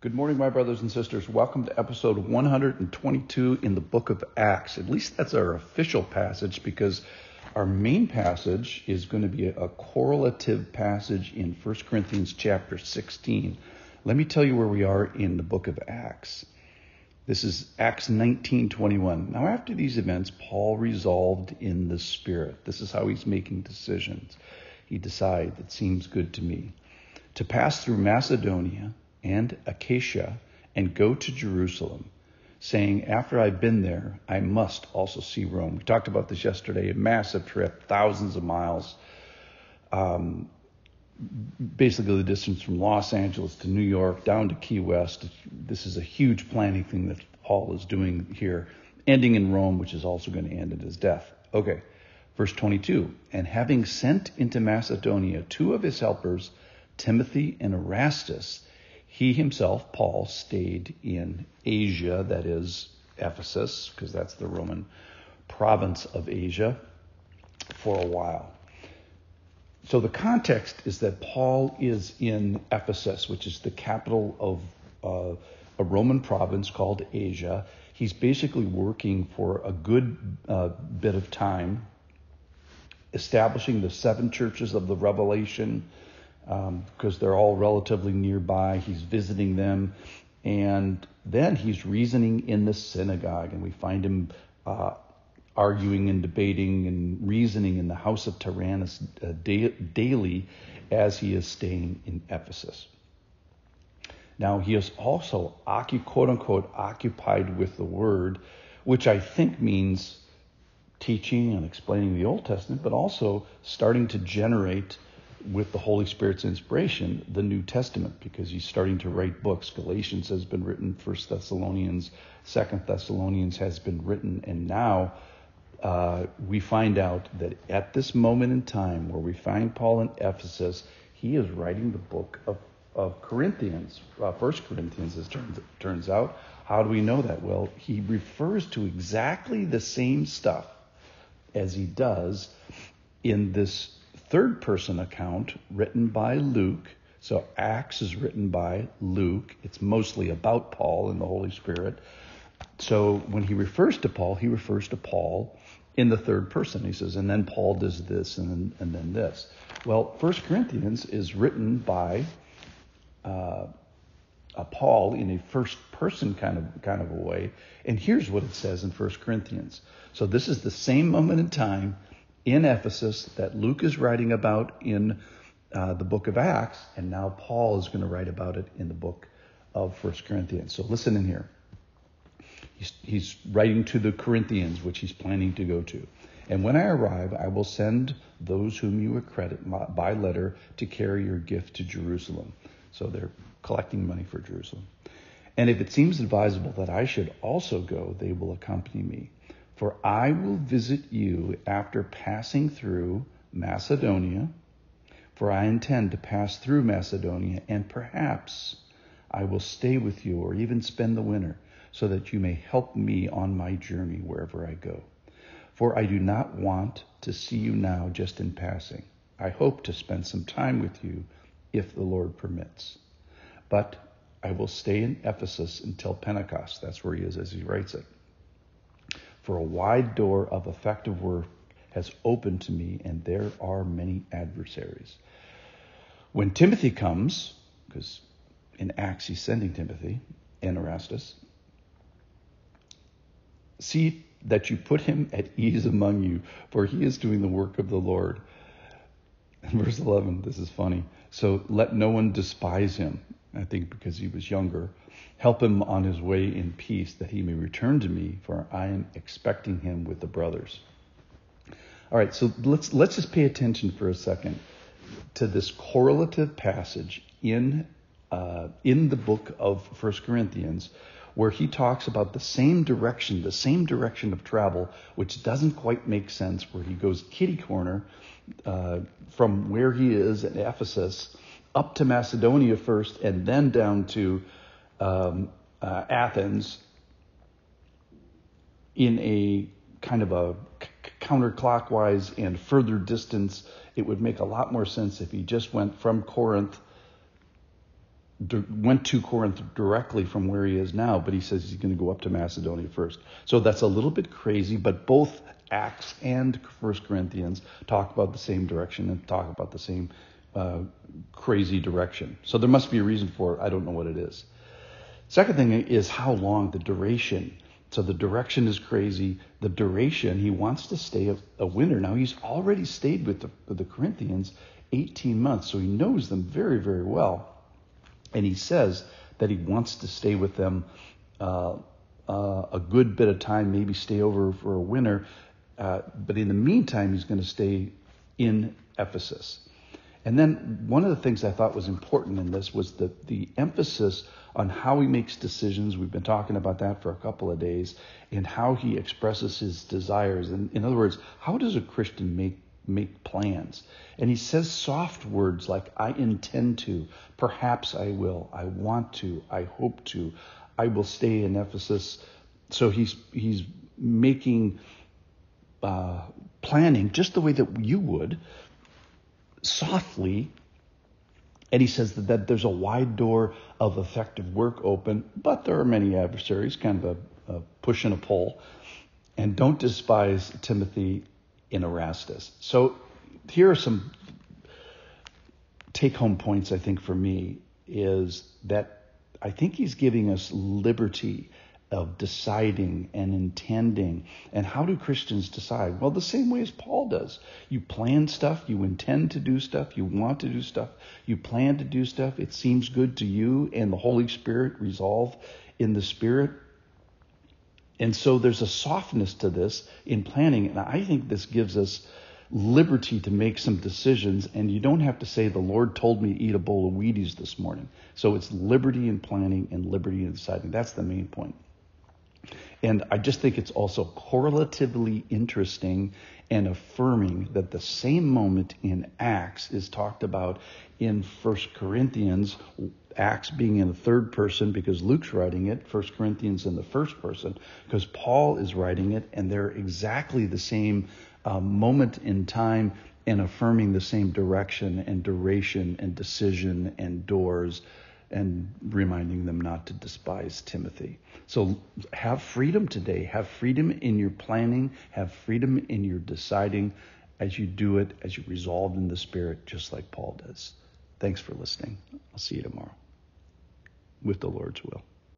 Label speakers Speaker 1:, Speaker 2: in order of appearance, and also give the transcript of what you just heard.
Speaker 1: Good morning, my brothers and sisters. Welcome to episode 122 in the book of Acts. At least that's our official passage, because our main passage is going to be a correlative passage in 1 Corinthians chapter 16. Let me tell you where we are in the book of Acts. This is Acts 19:21. Now, after these events, Paul resolved in the Spirit. This is how he's making decisions. He decided, it seems good to me, to pass through Macedonia and Achaia and go to Jerusalem, saying, after I've been there, I must also see Rome. We talked about this yesterday, a massive trip, thousands of miles, basically the distance from Los Angeles to New York, down to Key West. This is a huge planning thing that Paul is doing here, ending in Rome, which is also going to end in his death. Okay, verse 22, and having sent into Macedonia two of his helpers, Timothy and Erastus, he himself, Paul, stayed in Asia, that is Ephesus, because that's the Roman province of Asia, for a while. So the context is that Paul is in Ephesus, which is the capital of a Roman province called Asia. He's basically working for a good bit of time, establishing the 7 churches of the Revelation, because they're all relatively nearby. He's visiting them, and then he's reasoning in the synagogue, and we find him arguing and debating and reasoning in the house of Tyrannus daily as he is staying in Ephesus. Now, he is also, quote-unquote, occupied with the Word, which I think means teaching and explaining the Old Testament, but also starting to generate, with the Holy Spirit's inspiration, the New Testament, because he's starting to write books. Galatians has been written, 1 Thessalonians, 2 Thessalonians has been written, and now we find out that at this moment in time where we find Paul in Ephesus, he is writing the book of Corinthians, 1 Corinthians, as turns out. How do we know that? Well, he refers to exactly the same stuff as he does in this third person account written by Luke. So Acts is written by Luke. It's mostly about Paul and the Holy Spirit. So when he refers to Paul in the third person. He says, and then Paul does this, and then this. Well, 1 Corinthians is written by Paul in a first person kind of a way. And here's what it says in 1 Corinthians. So this is the same moment in time in Ephesus that Luke is writing about in the book of Acts, and now Paul is going to write about it in the book of 1 Corinthians. So listen in here. He's writing to the Corinthians, which he's planning to go to. And when I arrive, I will send those whom you accredit by letter to carry your gift to Jerusalem. So they're collecting money for Jerusalem. And if it seems advisable that I should also go, they will accompany me. For I will visit you after passing through Macedonia, for I intend to pass through Macedonia, and perhaps I will stay with you or even spend the winter, so that you may help me on my journey wherever I go. For I do not want to see you now just in passing. I hope to spend some time with you if the Lord permits. But I will stay in Ephesus until Pentecost. That's where he is as he writes it. For a wide door of effective work has opened to me, and there are many adversaries. When Timothy comes, because in Acts he's sending Timothy and Erastus, see that you put him at ease among you, for he is doing the work of the Lord. And verse 11, this is funny. So let no one despise him, I think because he was younger. Help him on his way in peace, that he may return to me, for I am expecting him with the brothers. All right, so let's just pay attention for a second to this correlative passage in the book of 1 Corinthians, where he talks about the same direction of travel, which doesn't quite make sense, where he goes kitty corner from where he is at Ephesus up to Macedonia first, and then down to Athens in a kind of a counterclockwise and further distance. It would make a lot more sense if he just went from Corinth went to Corinth directly from where he is now, but he says he's going to go up to Macedonia first. So that's a little bit crazy, but both Acts and 1 Corinthians talk about the same direction and talk about the same crazy direction. So there must be a reason for it. I don't know what it is. Second thing is how long, the duration. So the direction is crazy. The duration, he wants to stay a winter. Now, he's already stayed with the Corinthians 18 months, so he knows them very, very well. And he says that he wants to stay with them a good bit of time, maybe stay over for a winter. But in the meantime, he's going to stay in Ephesus. And then one of the things I thought was important in this was the emphasis on how he makes decisions. We've been talking about that for a couple of days, and how he expresses his desires. And in other words, how does a Christian make plans? And he says soft words like, I intend to, perhaps I will, I want to, I hope to, I will stay in Ephesus. So he's making planning just the way that you would, softly. And he says that there's a wide door of effective work open, but there are many adversaries, kind of a push and a pull. And don't despise Timothy in Erastus. So here are some take-home points, I think, for me, is that I think he's giving us liberty of deciding and intending. And how do Christians decide? Well, the same way as Paul does. You plan stuff, you intend to do stuff, you want to do stuff, you plan to do stuff, it seems good to you, and the Holy Spirit resolve in the Spirit. And so there's a softness to this in planning, and I think this gives us liberty to make some decisions, and you don't have to say, the Lord told me to eat a bowl of Wheaties this morning. So it's liberty in planning and liberty in deciding. That's the main point. And I just think it's also correlatively interesting and affirming that the same moment in Acts is talked about in 1 Corinthians, Acts being in the third person because Luke's writing it, 1 Corinthians in the first person because Paul is writing it, and they're exactly the same moment in time and affirming the same direction and duration and decision and doors, and reminding them not to despise Timothy. So have freedom today. Have freedom in your planning. Have freedom in your deciding as you do it, as you resolve in the Spirit, just like Paul does. Thanks for listening. I'll see you tomorrow with the Lord's will.